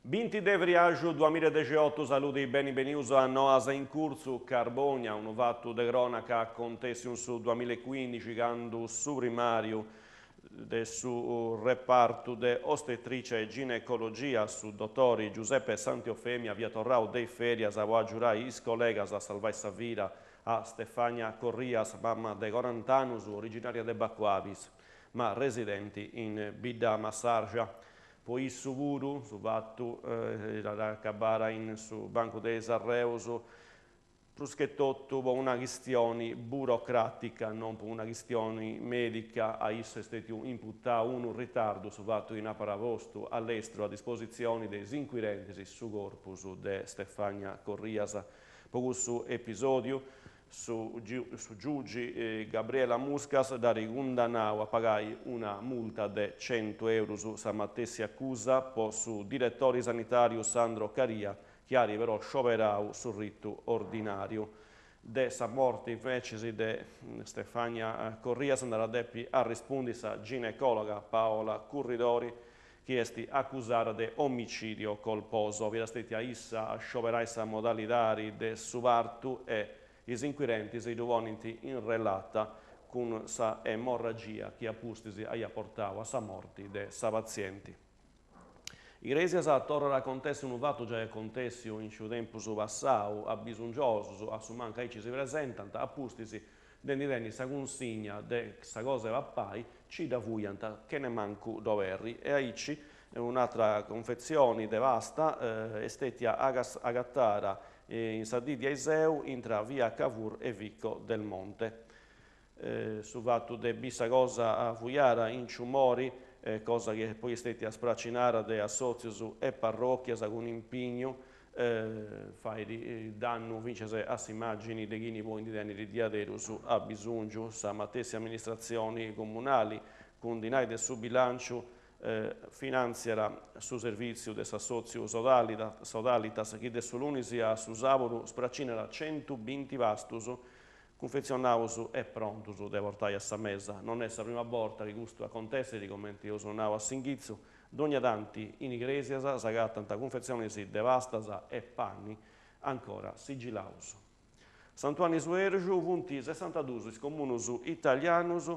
20 de Vriaggio 2018 saluti i beni beniuso a Noasa in corso Carbonia, un fatto de cronaca contessium su 2015 quando su primario su reparto de ostetrice e ginecologia su dottori Giuseppe Santiofemi via Torrao dei Ferias a giurai is collegas a salvai sa vita a Stefania Corrias, mamma de 40 anni, originaria de Bacquavis, ma residenti in Bidda Massargia. Poi su Vuru, su Vattu, la Cabara in su Banco de Sarreuso, Pruschettotto, una questione burocratica, non una questione medica, a isso è stato imputato un ritardo su Vattu in aparavosto all'estero a disposizione dei inquirenti su corpus de Stefania Corrias. Poco su episodio, su Giugi Gabriela Muscas da rigundanau a pagare una multa di 100 euro su Samattessi accusa, poi su direttore sanitario Sandro Caria, chiari però scioperau sul rito ordinario. De sa morte invece de Stefania Corrias andrà deppi a rispondere sa ginecologa Paola Curridori, che è accusata di omicidio colposo. Vi stati a issa a scioperare sa modalità de subartu e i inquirenti si trovano in relata con sa emorragia che ha portato a sa morte de sa pazienti. I resi a tornare a contesti un fatto già contesti in suo tempo su passato, a bisognoso, a su manca che ci si presentano, a pustisi dentro sa consigna de sa cosa va pai, ci da vuianta che ne manco doveri e aici un'altra confezione devasta è stata agattata in Sadidia Iseu, intra via Cavour e Vicco del Monte. Su fatto de bissa cosa a Fuiara in Ciumori, cosa che poi è stata spraccinata de assozios e parrocchia con impegno, fai danno vince a immagini di chi può di diadero su a bisogno, sa matesse amministrazioni comunali, con dinai del suo bilancio, finanzierà su servizio del assozio Sodalitas che sull'unisi a su Savoru spraccinerà 120 vastus confezionaus e prontus de portare a sa mesa. Non è la prima volta che gusto a contesti di commenti io sono a Singhizzo, dogna tanti in iglesias sagattanta confezioni si devastas e panni ancora sigilaus. Santuani Suergiu, vunti 62 comunus italianus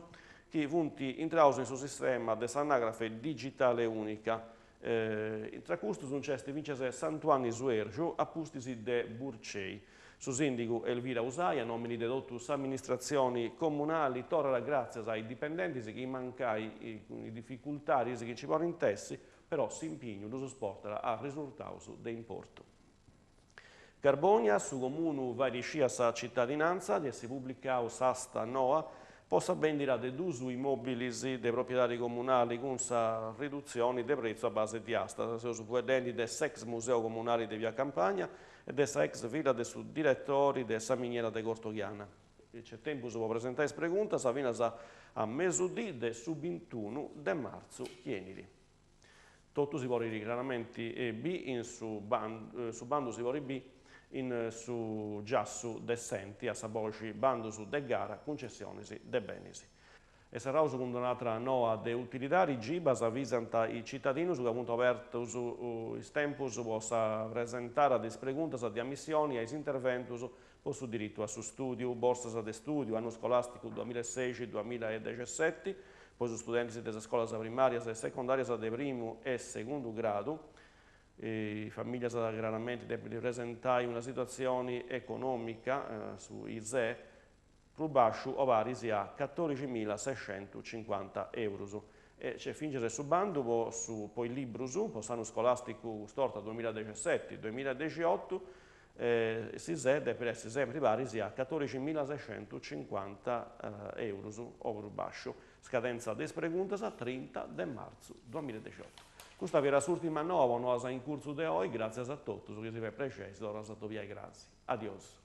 che vunti intrausi in suo sistema de s'anagrafe digitale unica. Tra questi sono cesti vince Santuani Suergiu, appustisi de Burcei. Su sindico Elvira Usaia, nomini de dottus amministrazioni comunali, torra grazie ai dipendenti che mancai i difficoltà che ci porno in tessi, però si impegno lo sporta a risultato de importo. Carbonia, su comune variscia sa cittadinanza, di si pubblicau s'asta noa, possa vendere de d'uso immobili dei proprietari comunali con sa riduzione di prezzo a base di asta, su puedendi del ex museo comunale di via Campagna e della ex villa del direttori della miniera di Cortochiana. C'è tempo si può presentare le preguntas, sa fino a mesudì del su 21 de marzo chienili. Tutto si può dire chiaramente B in su bando si può dire B in su giassu decenti a saboci bando su de gara concessioni de benisi. E sarà secondo un'altra noa de utilitari gibas avvisanta i cittadini su che appunto aperto su il tempo possa presentare a preguntas di ammissioni ai interventus po su diritto a su studio, borsas de studio, anno scolastico 2016-2017, poi su studenti delle scuole primarie e secondarie di primo e secondo grado. Le famiglie chiaramente devono presentare una situazione economica su ISE più basso o pari a 14.650 euro. E c'è fingere su bando poi il libro su, l'anno scolastico storta 2017-2018, si deve essere sempre pari a 14.650 euro o più basso. Scadenza des preguntas a 30 de marzo 2018. Questa era l'ultima nuova in corso di oggi, grazie a tutti, su che si fa precisi, ora a via grazie. Adios.